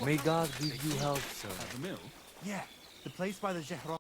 May God give you health, sir. At the mill? Yeah, the place by the Jehron.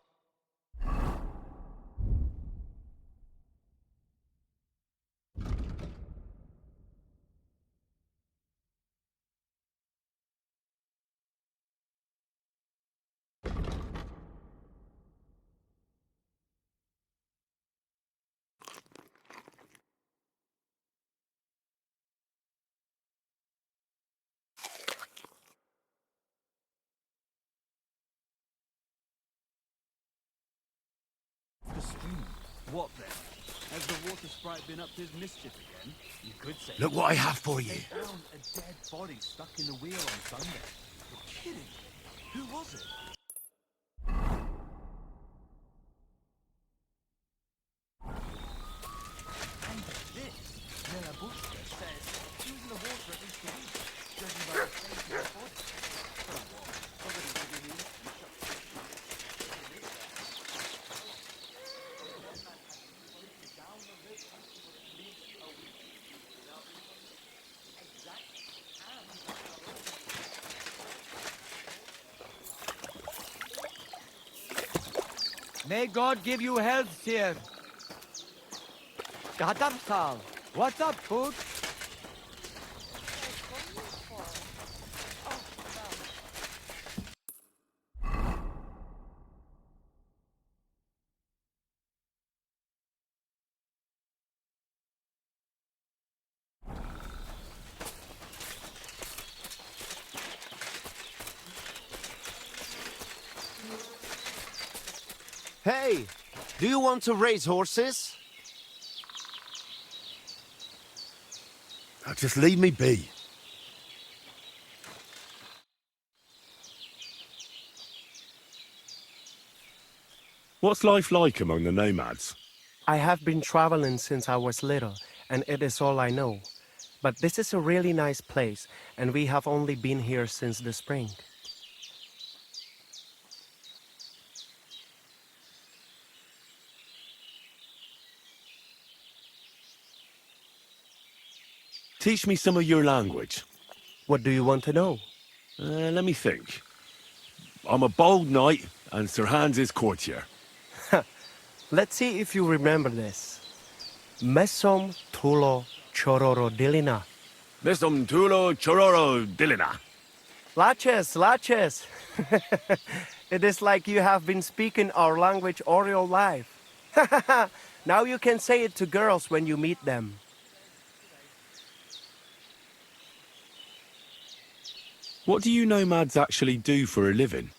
The stream. What then? Has the water sprite been up to his mischief again? You could say. Look what I have for you. They found a dead body stuck in the wheel on Sunday. You're kidding me. Who was it? And this, Nelabushka says, using the water at least a week, judging by the state of the body. So what? Somebody giving you and May God give you health, sir. Sal. What's up, food? Hey, do you want to raise horses? Now just leave me be. What's life like among the nomads? I have been traveling since I was little, and it is all I know. But this is a really nice place, and we have only been here since the spring. Teach me some of your language. What do you want to know? Let me think. I'm a bold knight, and Sir Hans is courtier. Let's see if you remember this. Mesom tulo chororo dilina. Besum tulo chororo dilina. Laches, laches. It is like you have been speaking our language all your life. Now you can say it to girls when you meet them. What do you nomads actually do for a living?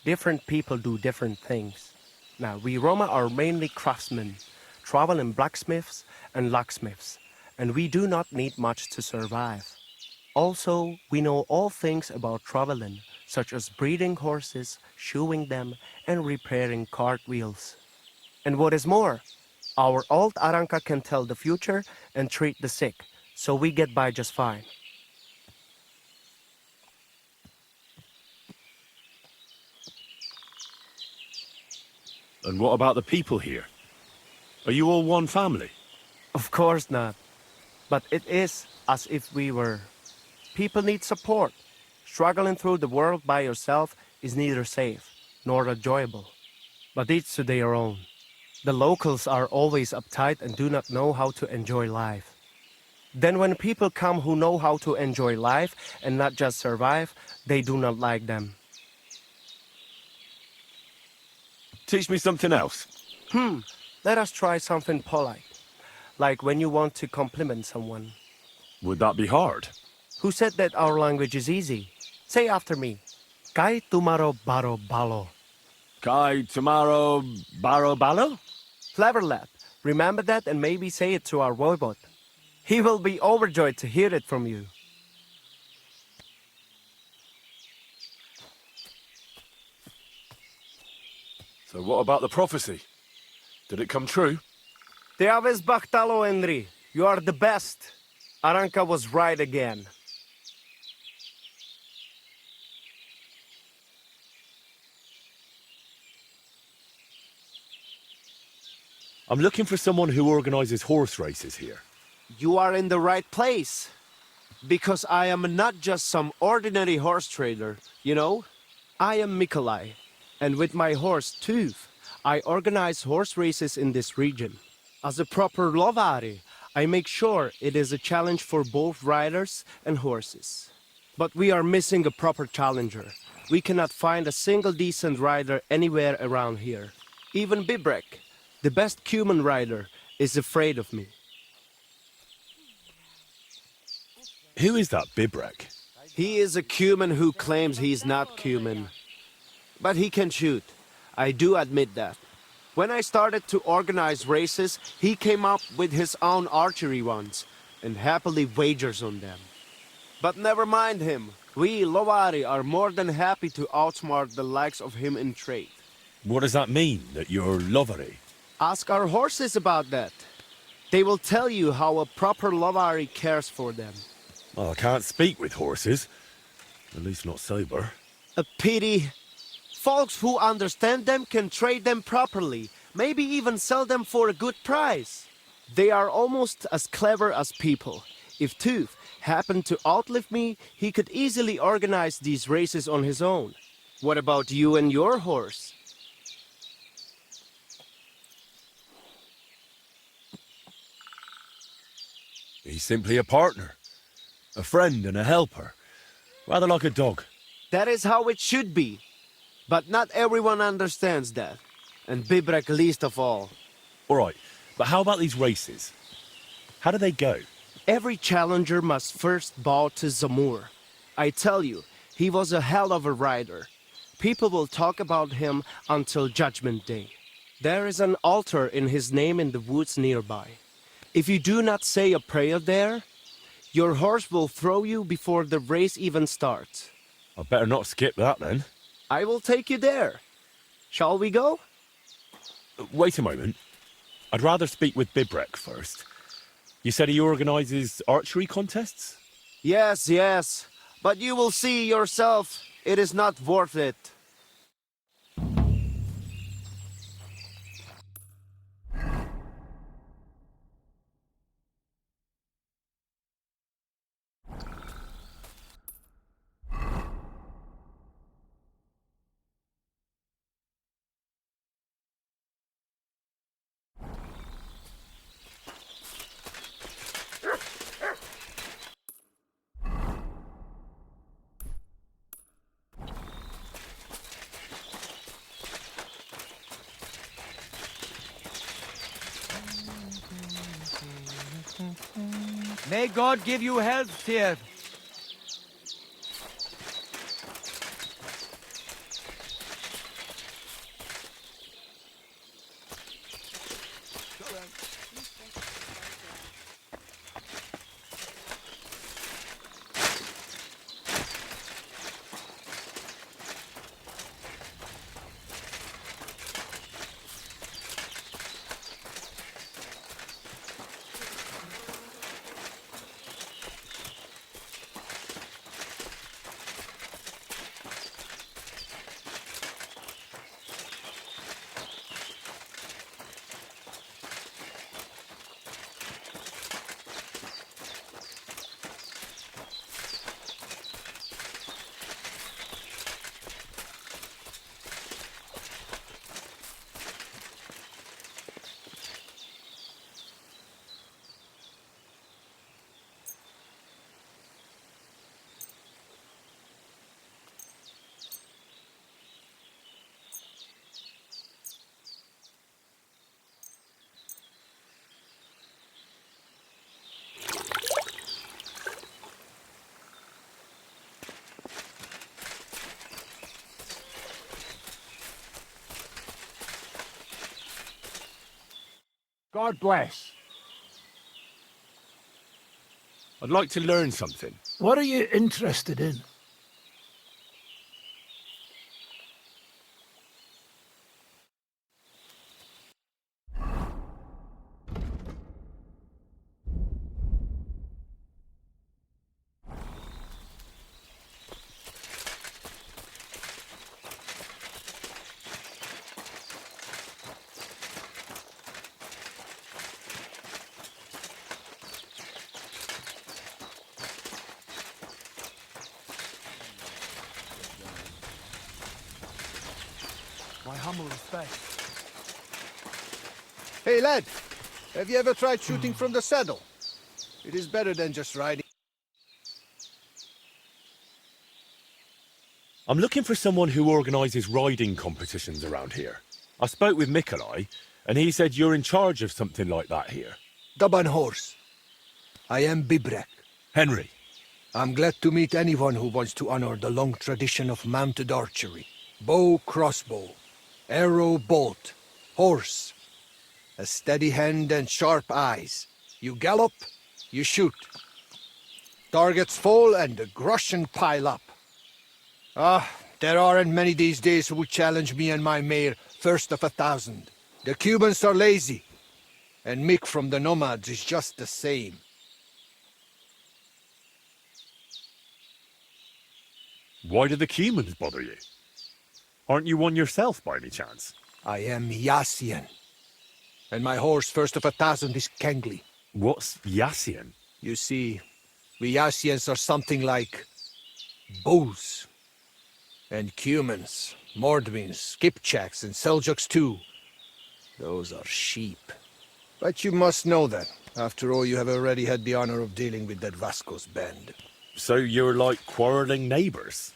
Different people do different things. Now, we Roma are mainly craftsmen, traveling blacksmiths and locksmiths, and we do not need much to survive. Also, we know all things about traveling, such as breeding horses, shoeing them, and repairing cartwheels. And what is more, our old Aranka can tell the future and treat the sick, so we get by just fine. And what about the people here? Are you all one family? Of course not. But it is as if we were. People need support. Struggling through the world by yourself is neither safe nor enjoyable. But each to their own. The locals are always uptight and do not know how to enjoy life. Then when people come who know how to enjoy life and not just survive, they do not like them. Teach me something else. Let us try something polite. Like when you want to compliment someone. Would that be hard? Who said that our language is easy? Say after me. Kai tumaro baro balo. Kai tomorrow baro balo? Clever lad. Remember that and maybe say it to our voivod. He will be overjoyed to hear it from you. So what about the prophecy? Did it come true? Te aves bachtalo, Henry. You are the best. Aranka was right again. I'm looking for someone who organizes horse races here. You are in the right place. Because I am not just some ordinary horse trader, you know? I am Mikolai, and with my horse Tooth, I organize horse races in this region. As a proper lovari, I make sure it is a challenge for both riders and horses. But we are missing a proper challenger. We cannot find a single decent rider anywhere around here. Even Bibrek, the best Cuman rider, is afraid of me. Who is that Bibrek? He is a Cuman who claims he's not Cuman. But he can shoot. I do admit that. When I started to organize races, he came up with his own archery ones, and happily wagers on them. But never mind him. We, Lovari, are more than happy to outsmart the likes of him in trade. What does that mean, that you're lovery? Ask our horses about that. They will tell you how a proper Lovari cares for them. Well, I can't speak with horses. At least not sober. A pity. Folks who understand them can trade them properly, maybe even sell them for a good price. They are almost as clever as people. If Tooth happened to outlive me, he could easily organize these races on his own. What about you and your horse? He's simply a partner. A friend and a helper. Rather like a dog. That is how it should be. But not everyone understands that. And Bibrek least of all. All right, but how about these races? How do they go? Every challenger must first bow to Zamur. I tell you, he was a hell of a rider. People will talk about him until Judgment Day. There is an altar in his name in the woods nearby. If you do not say a prayer there, your horse will throw you before the race even starts. I better not skip that then. I will take you there. Shall we go? Wait a moment. I'd rather speak with Bibrek first. You said he organizes archery contests? Yes, yes. But you will see yourself, it is not worth it. May God give you health, dear. God bless. I'd like to learn something. What are you interested in? My humble respect. Hey, lad. Have you ever tried shooting from the saddle? It is better than just riding. I'm looking for someone who organises riding competitions around here. I spoke with Mikolai, and he said you're in charge of something like that here. Daban horse. I am Bibrek. Henry. I'm glad to meet anyone who wants to honor the long tradition of mounted archery. Bow, crossbow, arrow, bolt, horse. A steady hand and sharp eyes. You gallop, you shoot. Targets fall and the groschen pile up. There aren't many these days who would challenge me and my mare first of 1,000. The Cubans are lazy, and Mick from the Nomads is just the same. Why do the Cumans bother you? Aren't you one yourself by any chance? I am Yassian, and my horse first of 1,000 is Kengli. What's Yassian? You see, we Yassians are something like bulls. And Cumans, Mordvins, Kipchaks, and Seljuks too. Those are sheep. But you must know that. After all, you have already had the honor of dealing with that Vasco's band. So you're like quarrelling neighbours?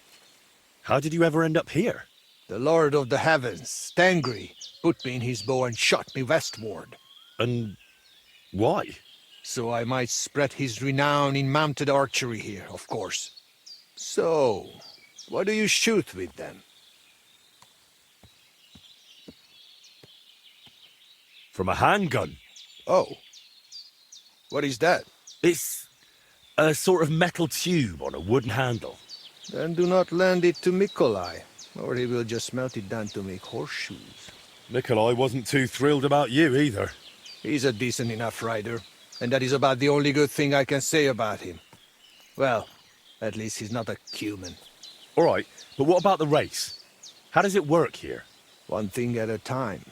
How did you ever end up here? The Lord of the Heavens, Tangri, put me in his bow and shot me westward. And why? So I might spread his renown in mounted archery here, of course. So, what do you shoot with then? From a handgun. Oh. What is that? It's a sort of metal tube on a wooden handle. Then do not lend it to Mikolai, or he will just melt it down to make horseshoes. Nikolai wasn't too thrilled about you either. He's a decent enough rider, and that is about the only good thing I can say about him. Well, at least he's not a Cuman. All right, but what about the race? How does it work here? One thing at a time.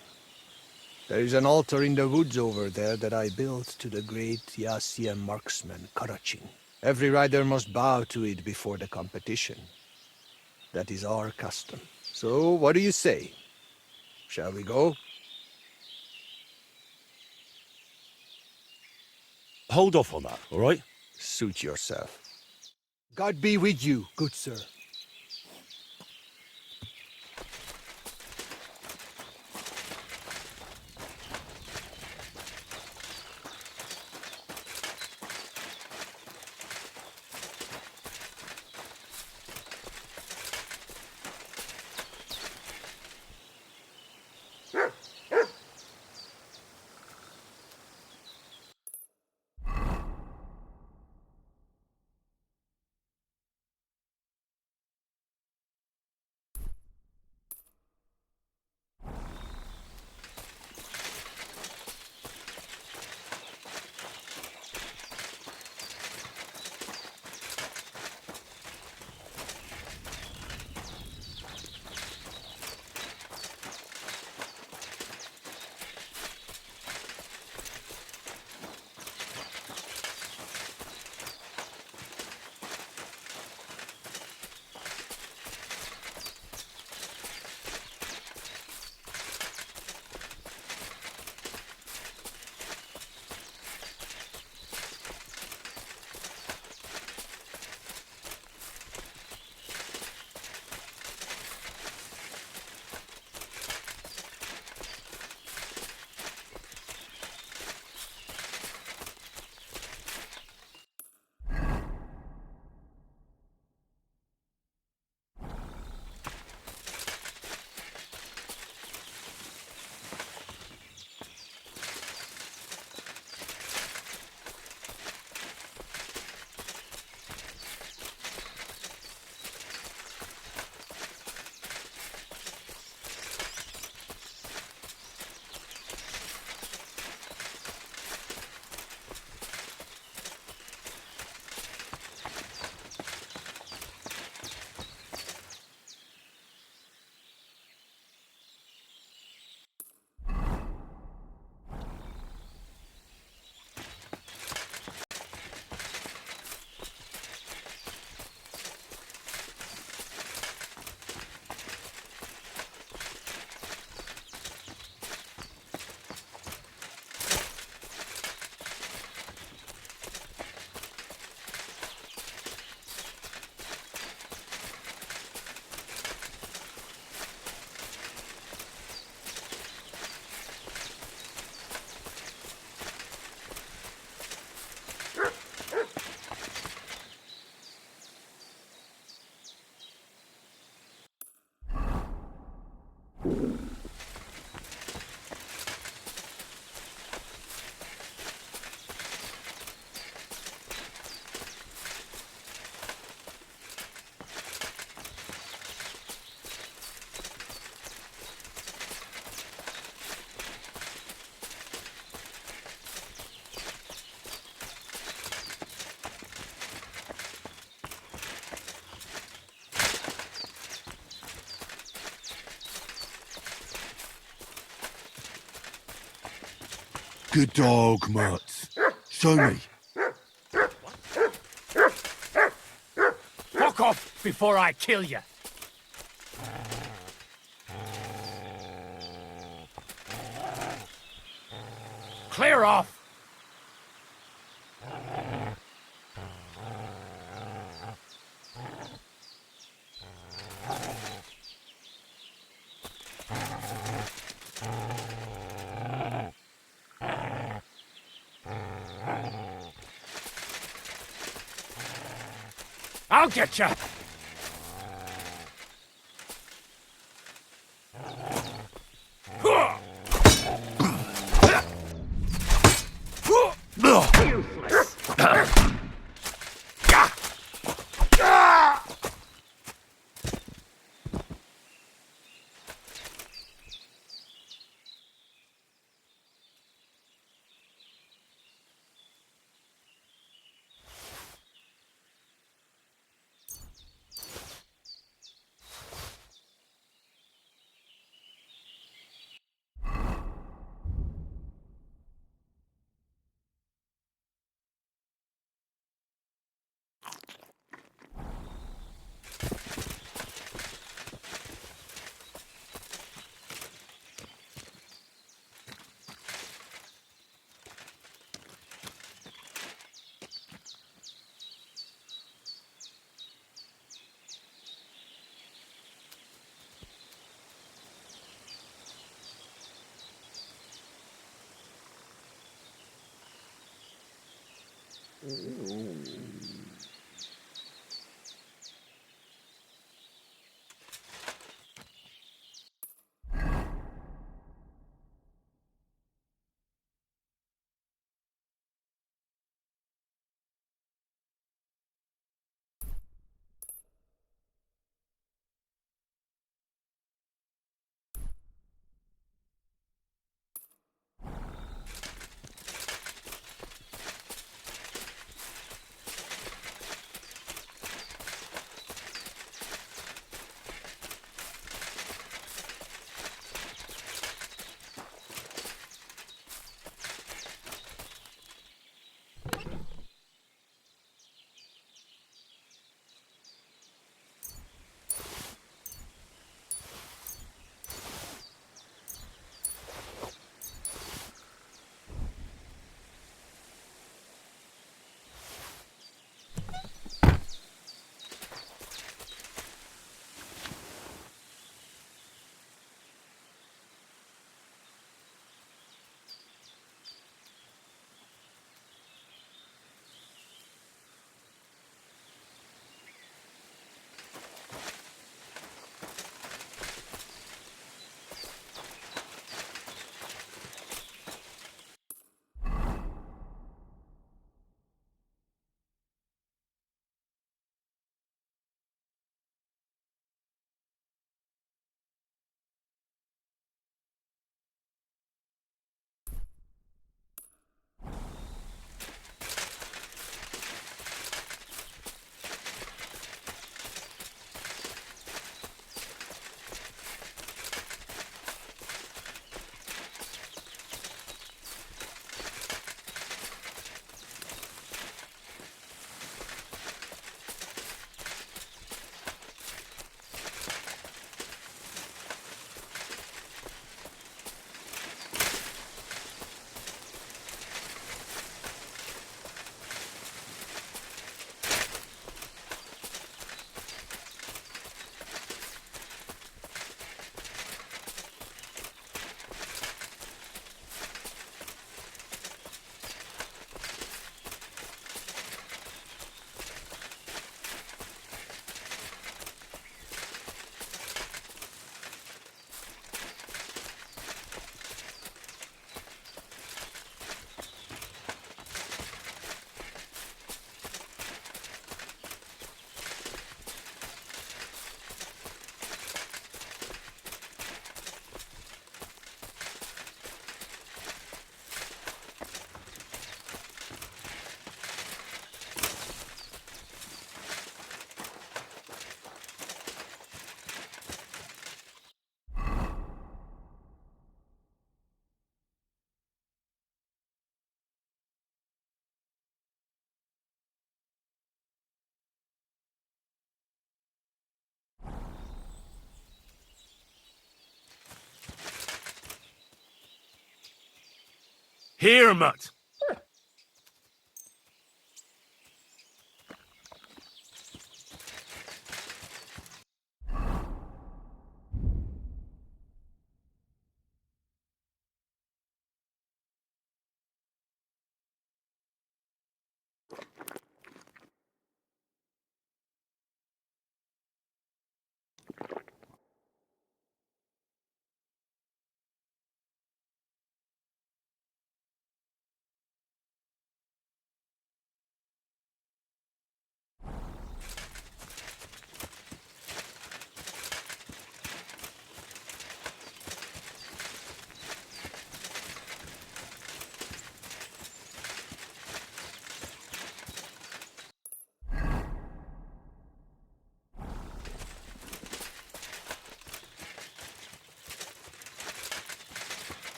There is an altar in the woods over there that I built to the great Yassian marksman, Karachin. Every rider must bow to it before the competition. That is our custom. So, what do you say? Shall we go? Hold off on that, all right? Suit yourself. God be with you, good sir. Good dog, Mutt. Show me. Fuck off before I kill you. Clear off. I'll get you. Here, Mutt.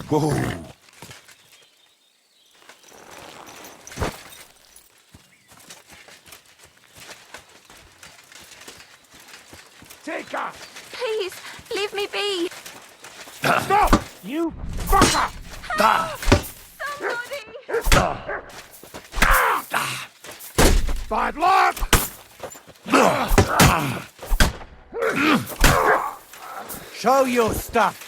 Whoa. Take her! Please, leave me be. Stop! You fucker! Somebody! Bad luck! Show your stuff.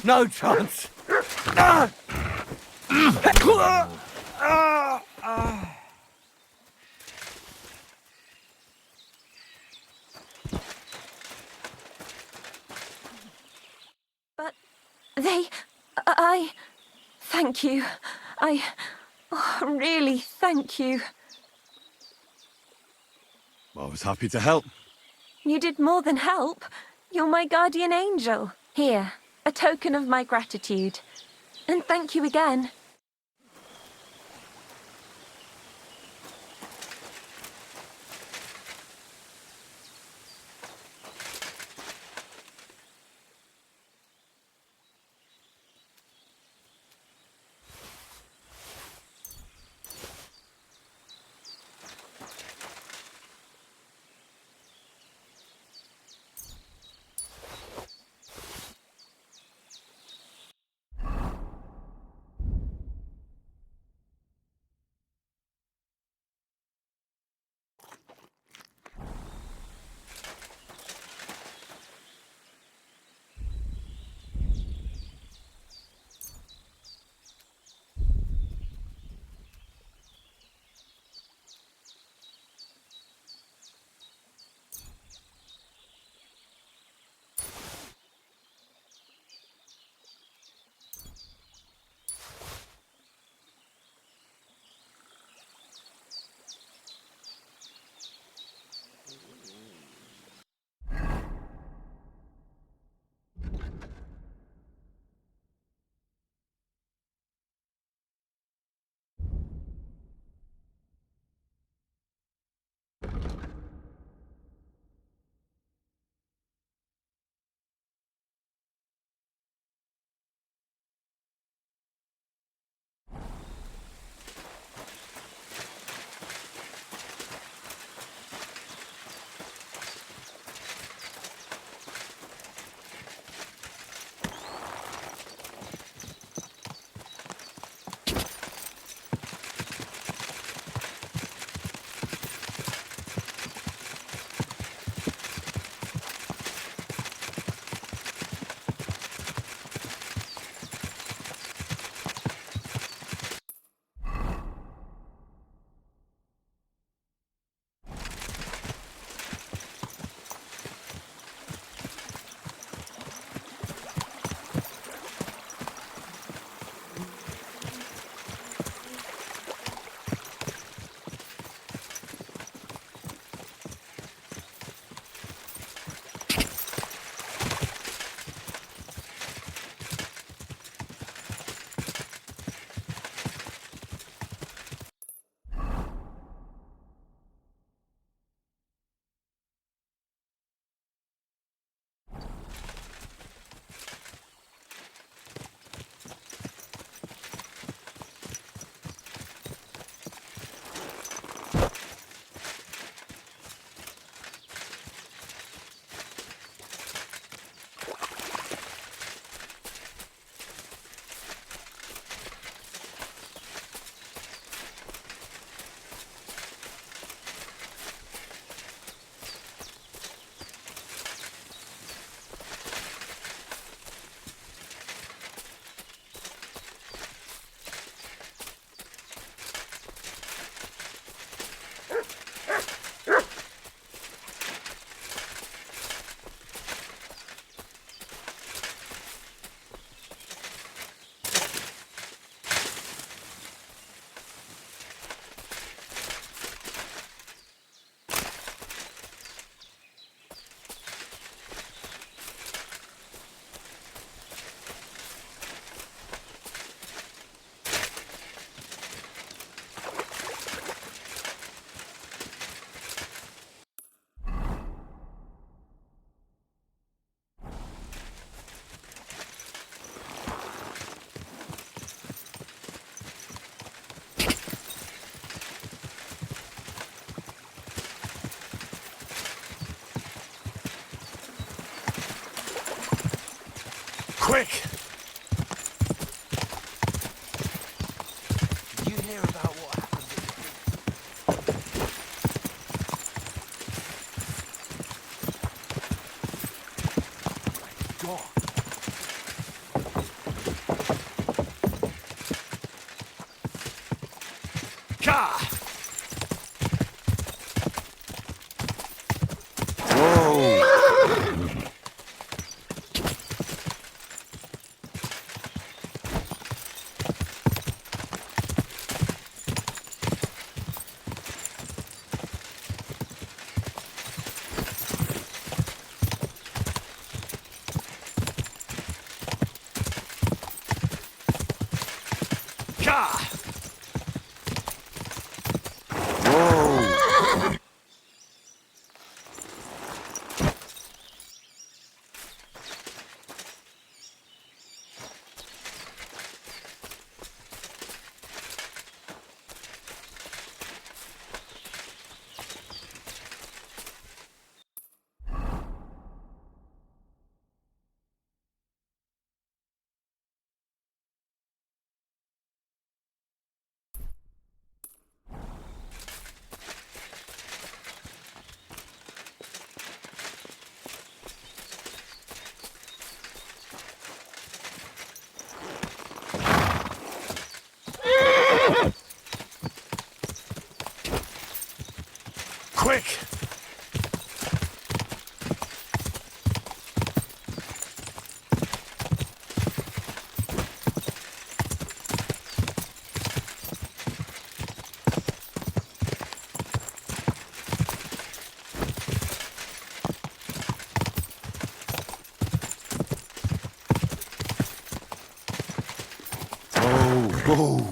No chance. Thank you. Really thank you. I was happy to help. You did more than help. You're my guardian angel. Here, a token of my gratitude. And thank you again. Quick! Did you hear about what happened at the God. Ka! Whoa! Quick! Whoa!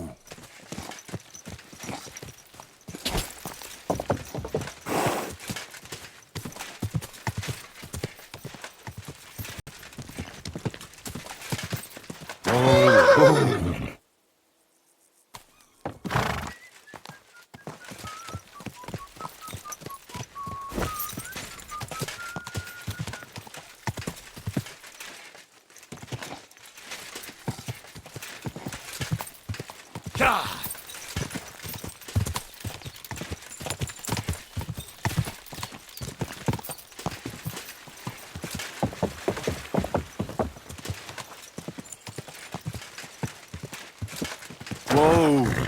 Whoa!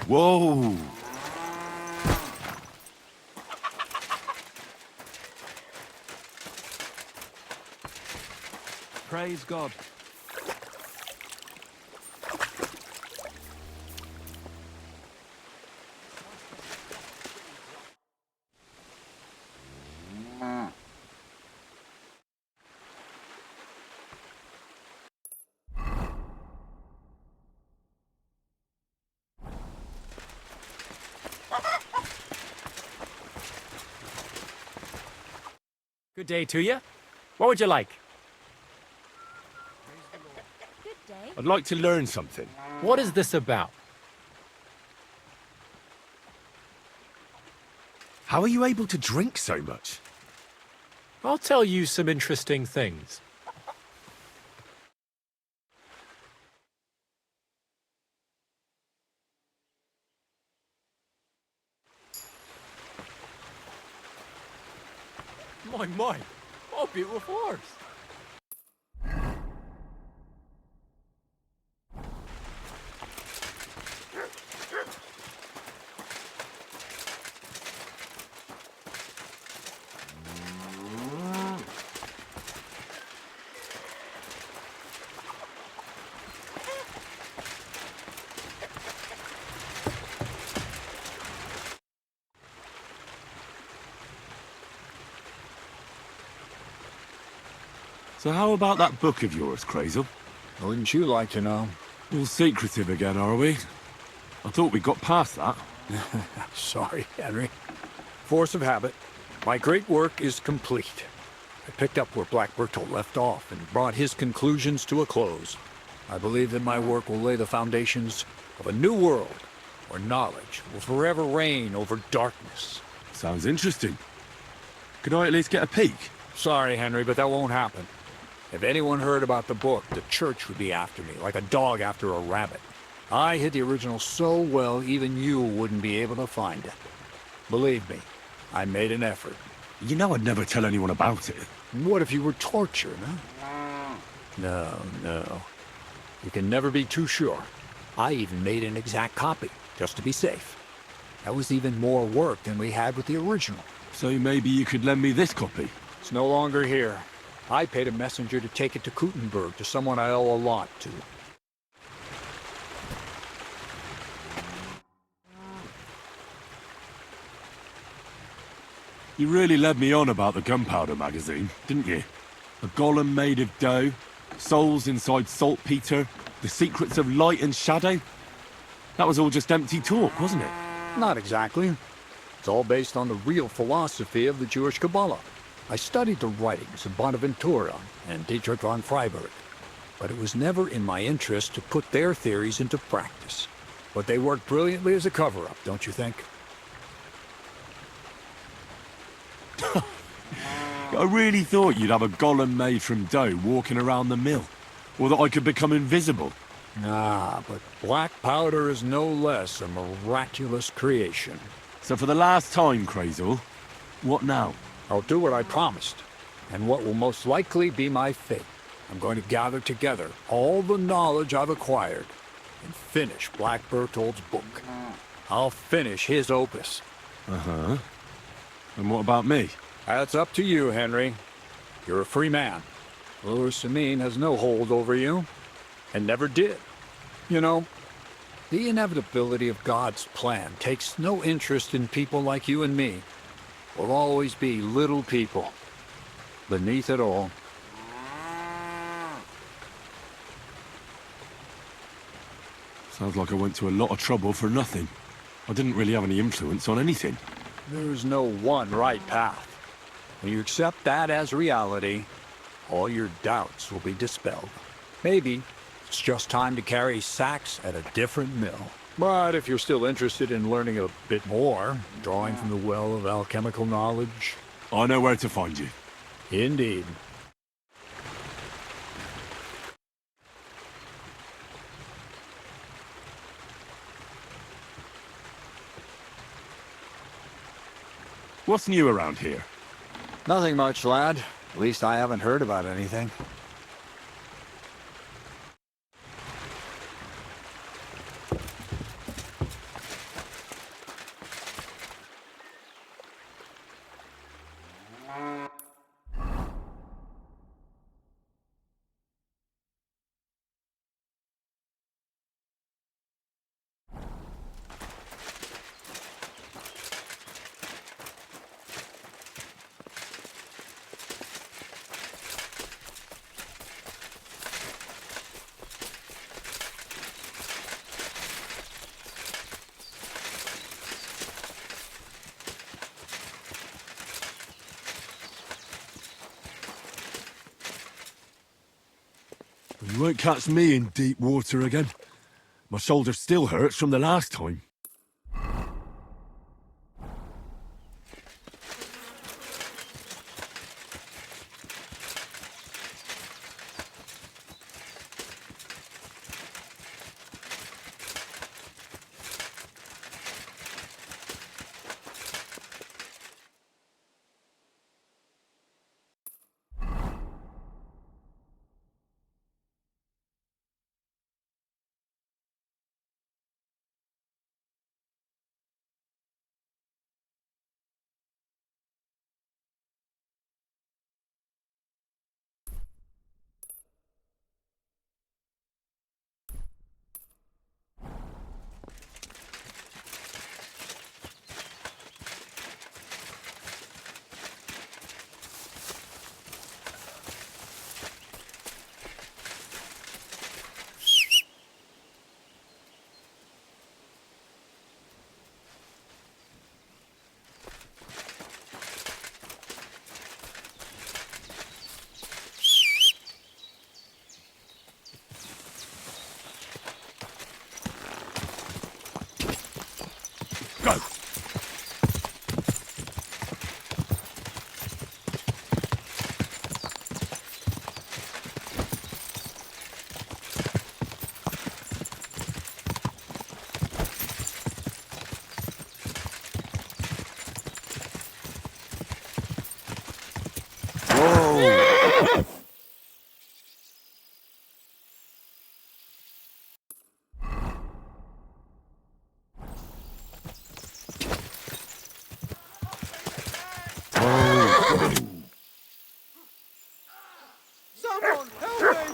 Whoa! Praise God. Good day to you. What would you like? Good day. I'd like to learn something. What is this about? How are you able to drink so much? I'll tell you some interesting things. My, oh, beautiful horse. So how about that book of yours, Crazel? Wouldn't you like to know? All secretive again, are we? I thought we got past that. Sorry, Henry. Force of habit. My great work is complete. I picked up where Black Bertolt left off and brought his conclusions to a close. I believe that my work will lay the foundations of a new world where knowledge will forever reign over darkness. Sounds interesting. Could I at least get a peek? Sorry, Henry, but that won't happen. If anyone heard about the book, the church would be after me, like a dog after a rabbit. I hid the original so well, even you wouldn't be able to find it. Believe me, I made an effort. You know I'd never tell anyone about it. What if you were tortured, huh? No. You can never be too sure. I even made an exact copy, just to be safe. That was even more work than we had with the original. So maybe you could lend me this copy? It's no longer here. I paid a messenger to take it to Kuttenberg, to someone I owe a lot to. You really led me on about the Gunpowder magazine, didn't you? A golem made of dough, souls inside saltpeter, the secrets of light and shadow. That was all just empty talk, wasn't it? Not exactly. It's all based on the real philosophy of the Jewish Kabbalah. I studied the writings of Bonaventura and Dietrich von Freiberg, but it was never in my interest to put their theories into practice. But they worked brilliantly as a cover-up, don't you think? I really thought you'd have a golem made from dough walking around the mill, or that I could become invisible. Ah, but black powder is no less a miraculous creation. So for the last time, Crazel, what now? I'll do what I promised, and what will most likely be my fate. I'm going to gather together all the knowledge I've acquired and finish Black Bertolt's book. I'll finish his opus. Uh-huh. And what about me? That's up to you, Henry. You're a free man. Louis Samine has no hold over you, and never did. You know, the inevitability of God's plan takes no interest in people like you and me. We'll always be little people, beneath it all. Sounds like I went to a lot of trouble for nothing. I didn't really have any influence on anything. There's no one right path. When you accept that as reality, all your doubts will be dispelled. Maybe it's just time to carry sacks at a different mill. But if you're still interested in learning a bit more, drawing from the well of alchemical knowledge... I know where to find you. Indeed. What's new around here? Nothing much, lad. At least I haven't heard about anything. You won't catch me in deep water again. My shoulder still hurts from the last time. Go! Someone help me!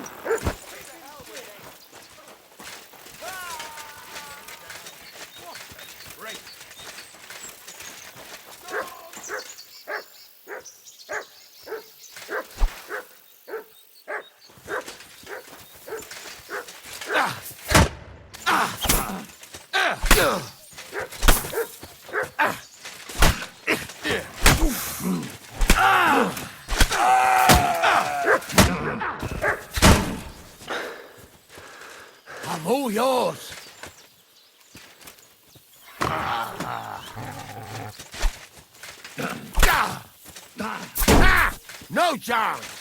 I'm all yours. No chance.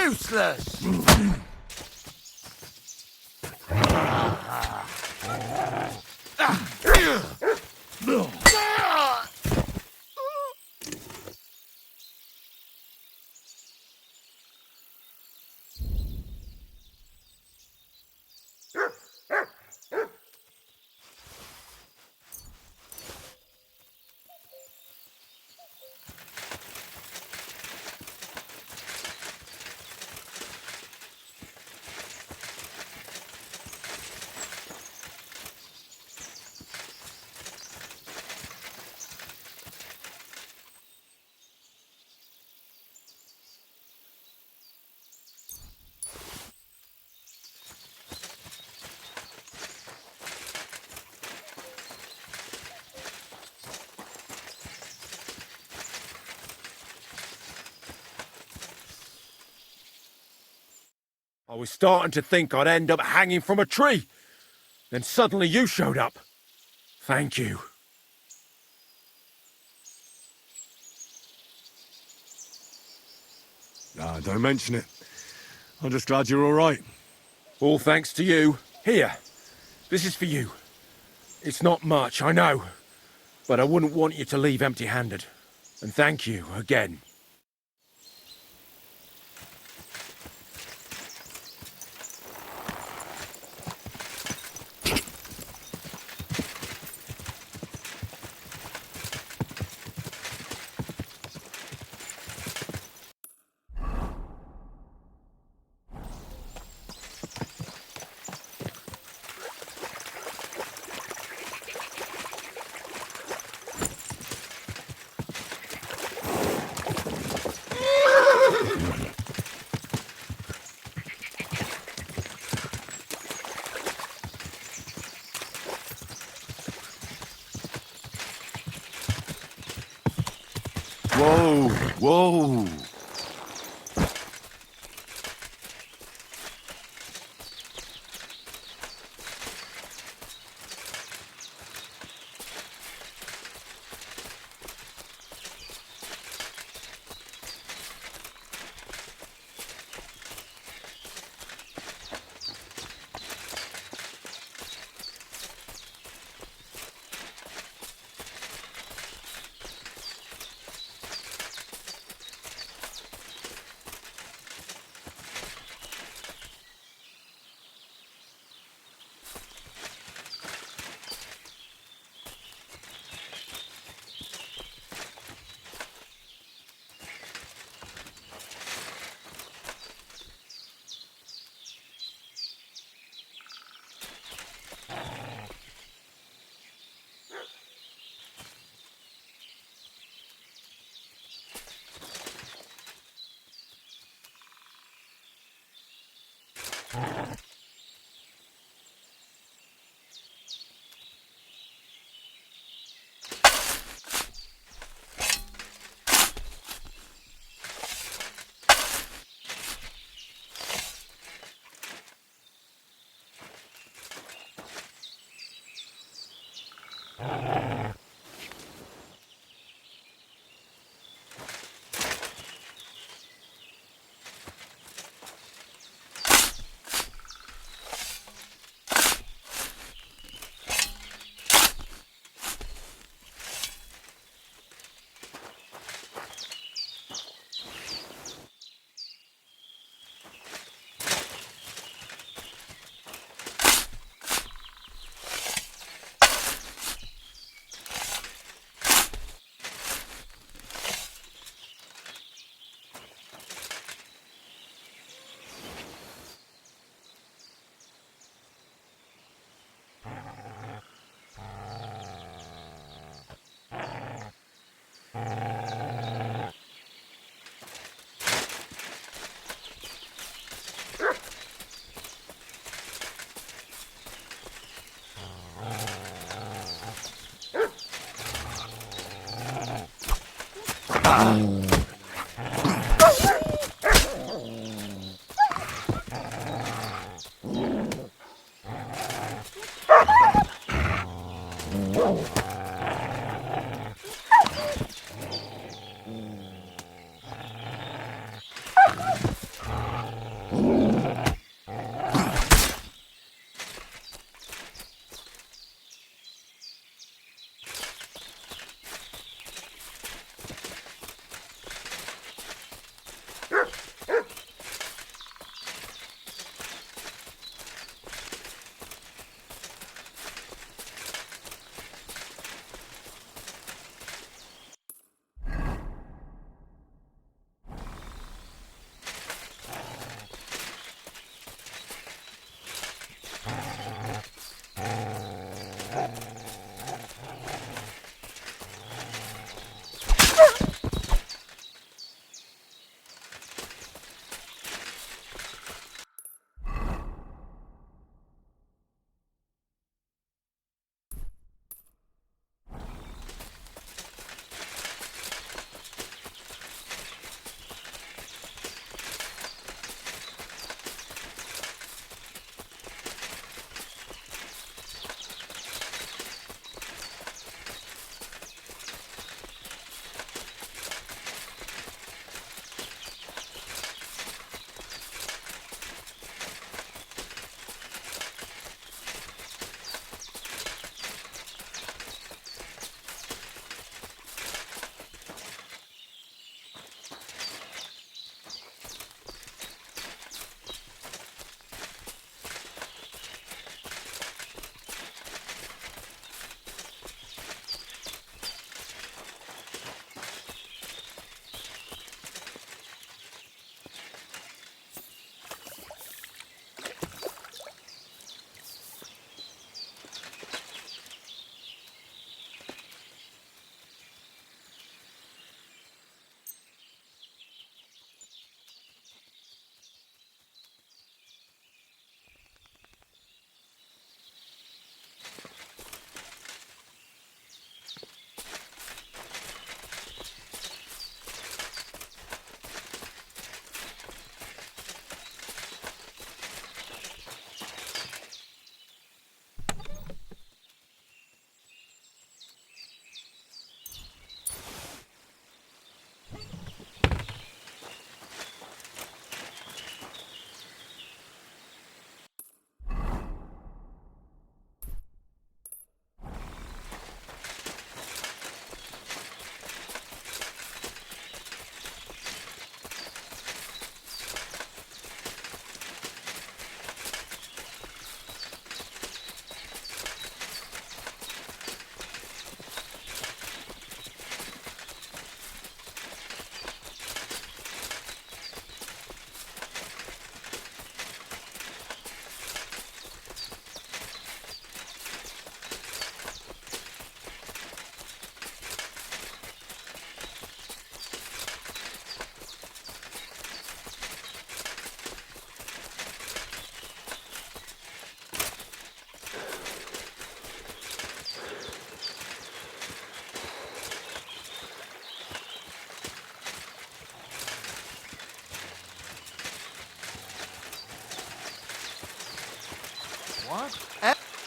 Useless. was starting to think I'd end up hanging from a tree. Then suddenly you showed up. Thank you. Ah, don't mention it. I'm just glad you're all right. All thanks to you. Here, this is for you. It's not much, I know. But I wouldn't want you to leave empty-handed. And thank you again. Whoa, whoa.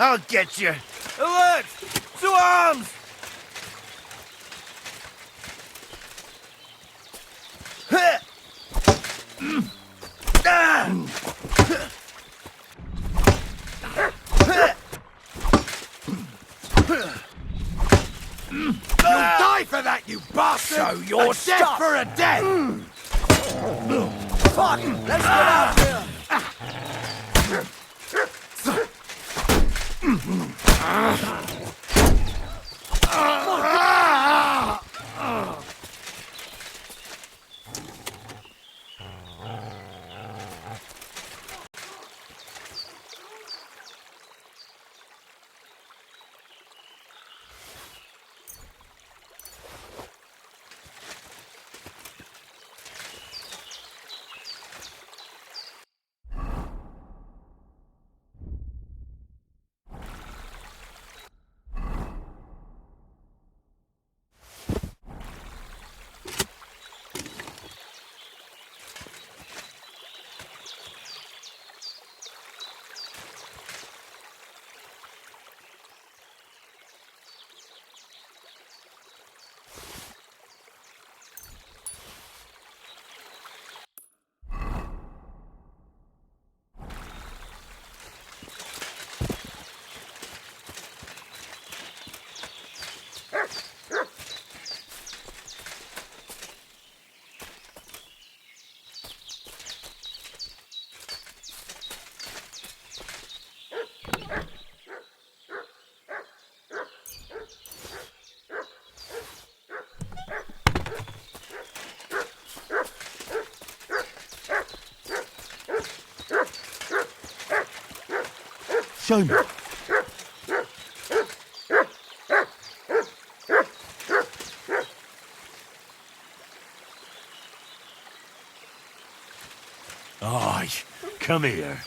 I'll get you. Alert! To arms! You'll die for that, you bastard! So you're dead for a death! Fuck! Let's get out here! Show me. Aye, come here.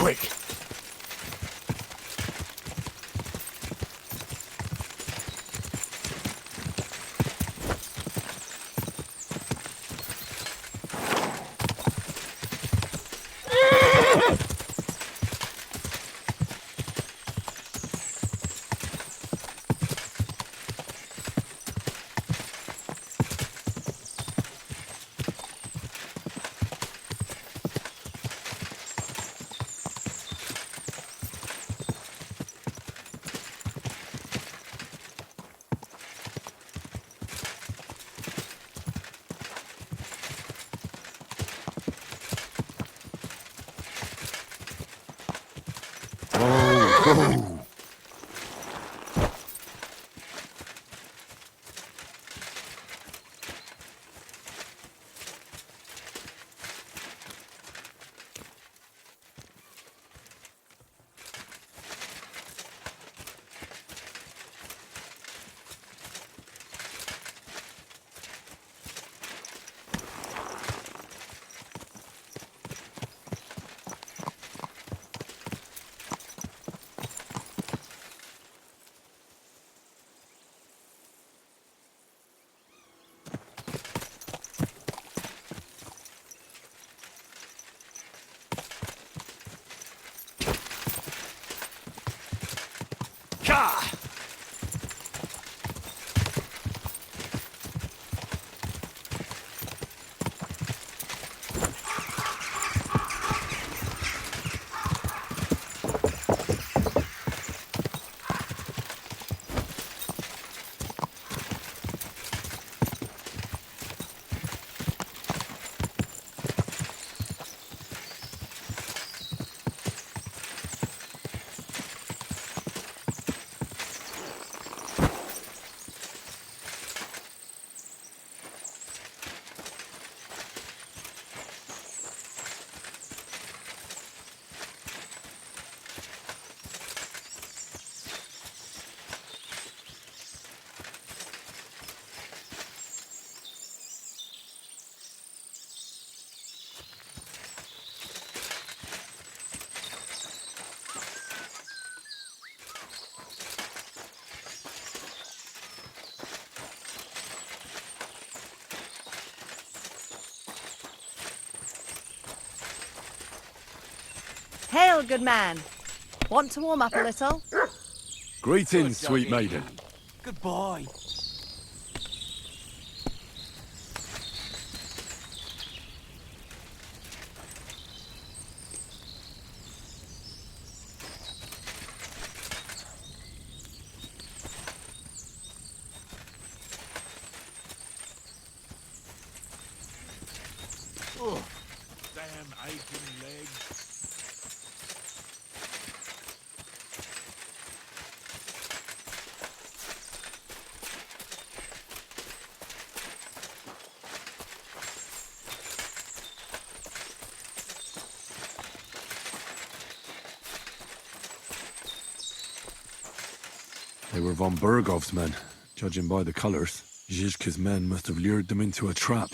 quick. Whoa! Hail, good man. Want to warm up a little? Greetings, sweet maiden. Good boy. Oh, damn aching legs. They were von Bergov's men. Judging by the colors, Zizka's men must have lured them into a trap.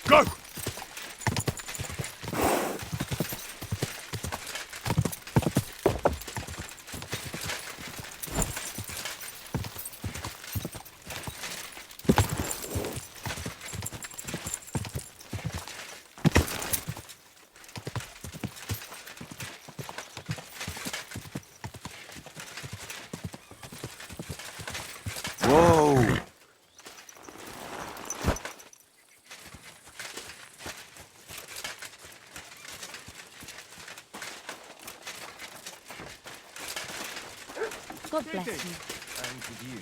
Go! Whoa! God bless you. And with you.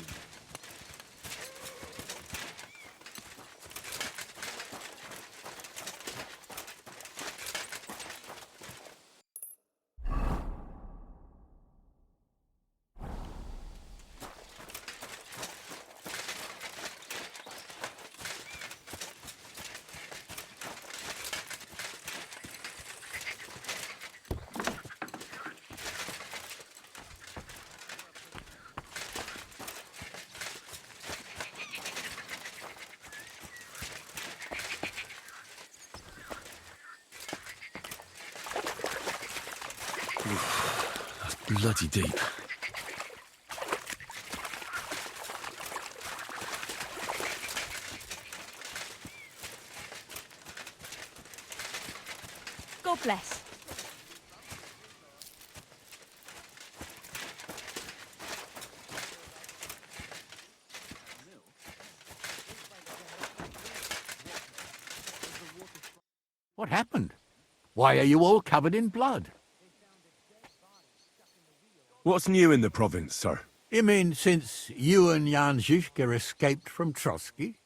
That's bloody deep. God bless. What happened? Why are you all covered in blood? What's new in the province, sir? You mean since you and Jan Žižka escaped from Trotsky?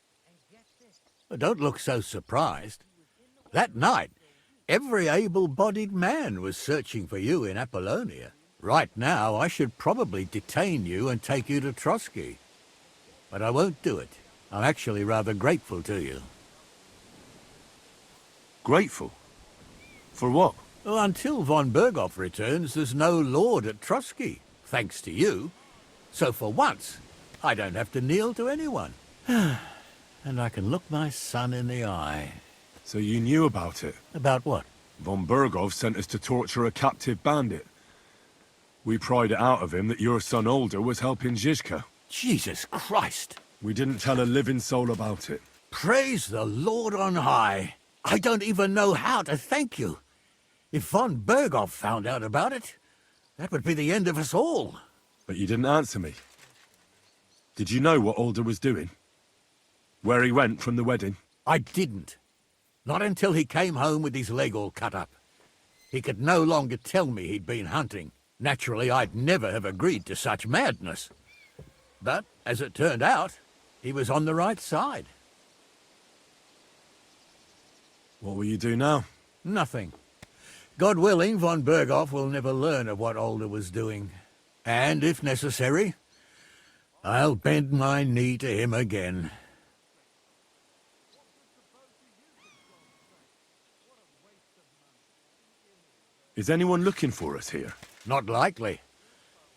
Well, don't look so surprised. That night, every able-bodied man was searching for you in Apollonia. Right now, I should probably detain you and take you to Trotsky. But I won't do it. I'm actually rather grateful to you. Grateful? For what? Well, until von Berghoff returns, there's no lord at Trotsky, thanks to you. So for once, I don't have to kneel to anyone. And I can look my son in the eye. So you knew about it? About what? Von Berghoff sent us to torture a captive bandit. We pried it out of him that your son Older was helping Žižka. Jesus Christ! We didn't tell a living soul about it. Praise the Lord on high. I don't even know how to thank you. If von Berghoff found out about it, that would be the end of us all. But you didn't answer me. Did you know what Older was doing? Where he went from the wedding? I didn't. Not until he came home with his leg all cut up. He could no longer tell me he'd been hunting. Naturally, I'd never have agreed to such madness. But, as it turned out, he was on the right side. What will you do now? Nothing. God willing, von Berghoff will never learn of what Older was doing. And, if necessary, I'll bend my knee to him again. Is anyone looking for us here? Not likely.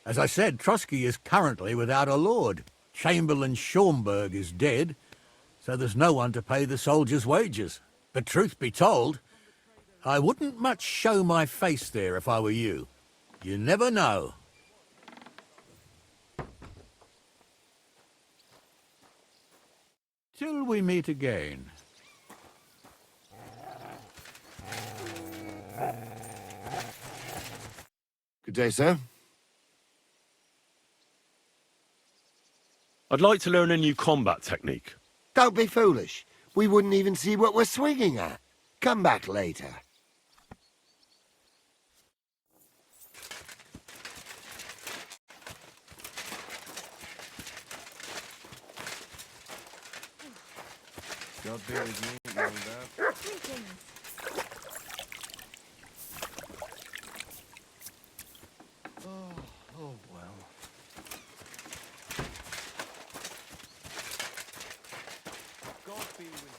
As I said, Trotsky is currently without a lord. Chamberlain Schaumburg is dead, so there's no one to pay the soldiers' wages. But truth be told, I wouldn't much show my face there if I were you. You never know. Till we meet again. Good day, sir. I'd like to learn a new combat technique. Don't be foolish. We wouldn't even see what we're swinging at. Come back later. God be with you, young dad. Greetings. Oh well. God be with you.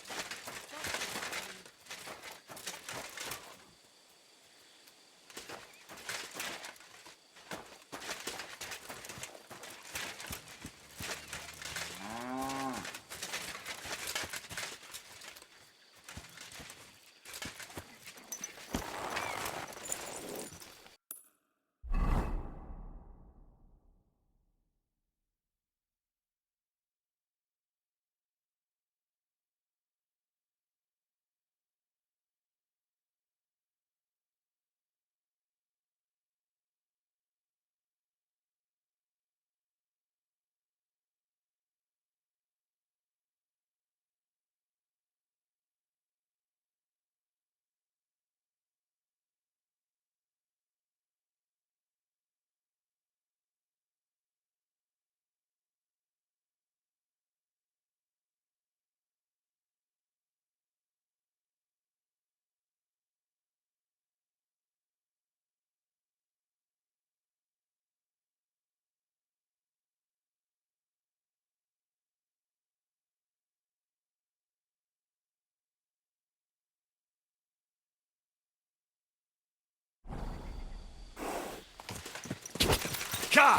Whoa!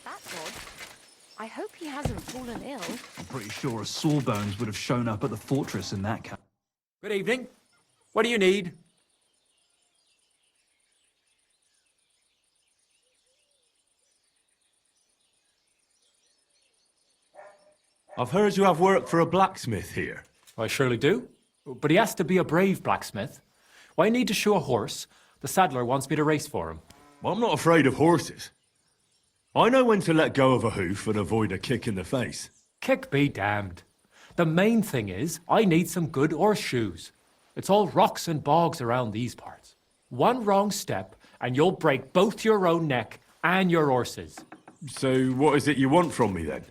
That's odd. I hope he hasn't fallen ill. I'm pretty sure a Sawbones would have shown up at the fortress in that case. Good evening. What do you need? I've heard you have work for a blacksmith here. I surely do. But he has to be a brave blacksmith. Why need to shoe a horse? The saddler wants me to race for him. Well, I'm not afraid of horses. I know when to let go of a hoof and avoid a kick in the face. Kick be damned. The main thing is, I need some good horseshoes. It's all rocks and bogs around these parts. One wrong step, and you'll break both your own neck and your horse's. So what is it you want from me then?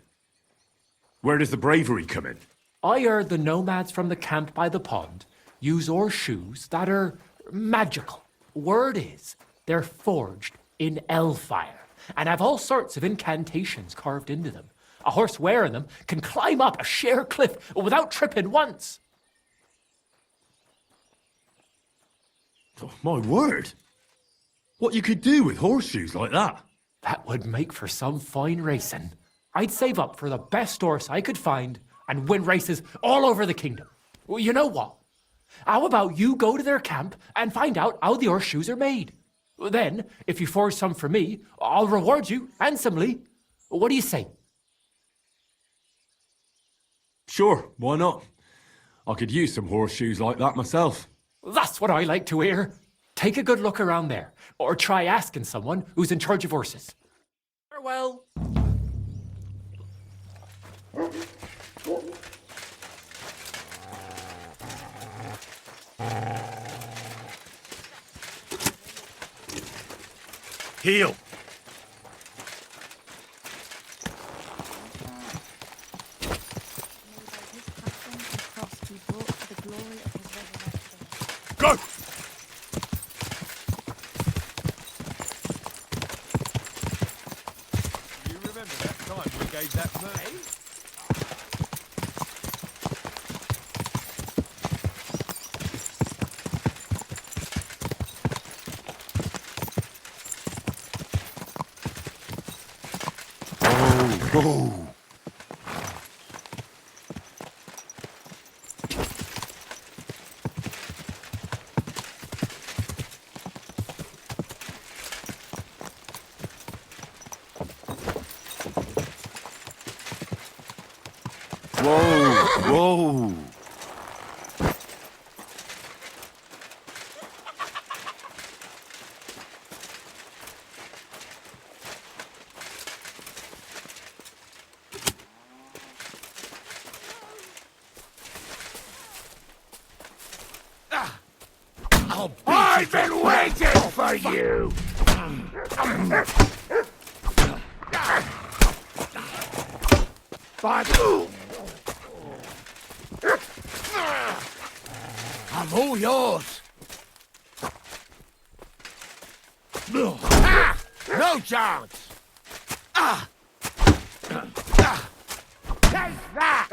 Where does the bravery come in? I heard the nomads from the camp by the pond use horseshoes that are magical. Word is, they're forged in hellfire and have all sorts of incantations carved into them. A horse wearing them can climb up a sheer cliff without tripping once. Oh, my word! What you could do with horseshoes like that? That would make for some fine racing. I'd save up for the best horse I could find and win races all over the kingdom. Well, you know what? How about you go to their camp and find out how the horseshoes are made? Then, if you forge some for me, I'll reward you handsomely. What do you say? Sure, why not? I could use some horseshoes like that myself. That's what I like to hear. Take a good look around there, or try asking someone who's in charge of horses. Farewell. Heel. Go! You remember that time we gave that man? Whoa! Whoa! Whoa! I've been waiting for you! But I'm all yours. Ah! No chance! Take that!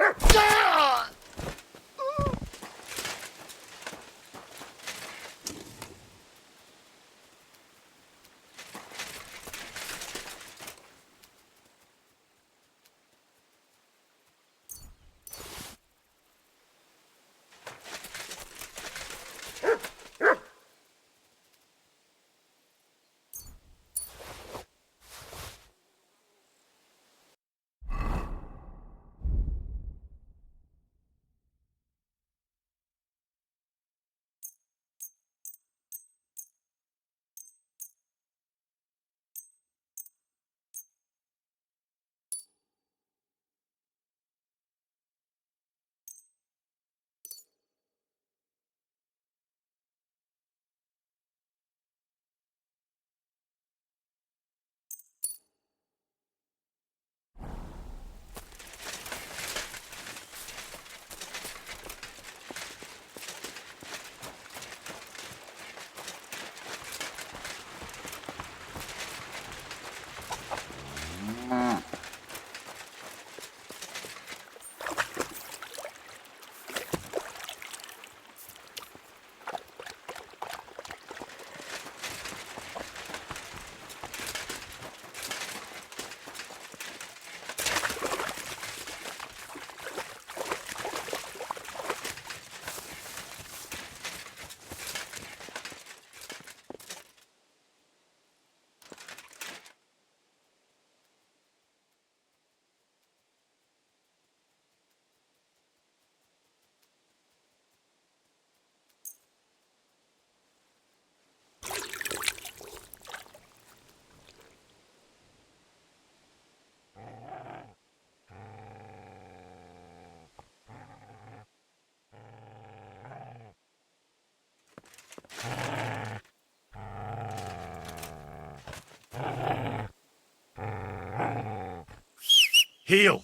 Heal!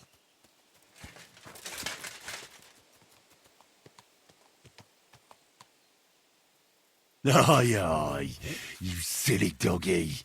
Aye, aye, you silly doggy.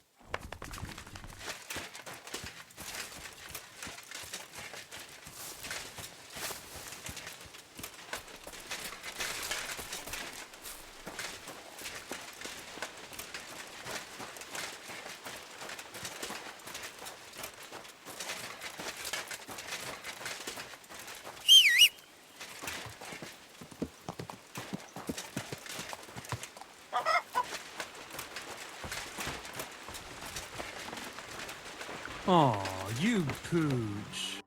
Aw, you pooch.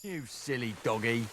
You silly doggy.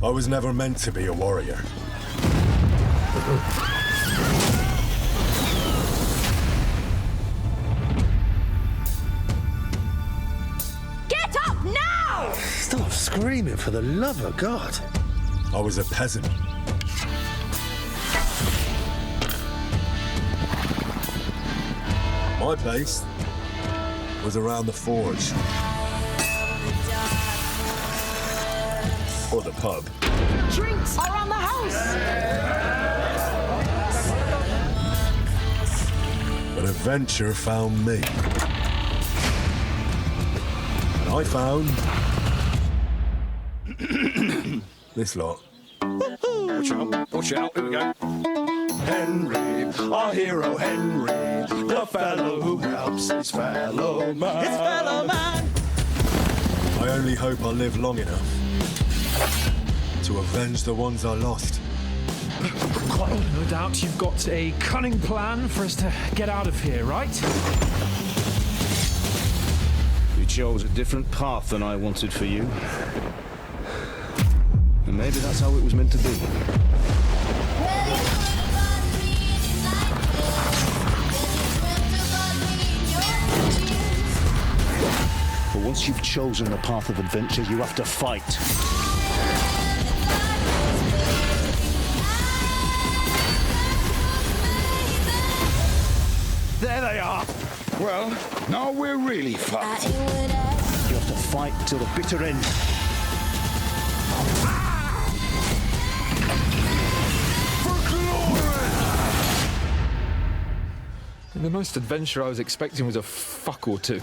I was never meant to be a warrior. Get up now! Stop screaming, for the love of God. I was a peasant. My base was around the forge. Or the pub. Drinks around the house! But adventure found me. And I found... this lot. Watch out, watch out, here we go. Henry, our hero Henry, the fellow who helps It's fellow man. It's fellow man. I only hope I live long enough to avenge the ones I lost. No doubt you've got a cunning plan for us to get out of here, right? You chose a different path than I wanted for you. And maybe that's how it was meant to be. But once you've chosen the path of adventure, you have to fight. There they are. Well, now we're really fucked. You have to fight till the bitter end. The most adventure I was expecting was a fuck or two.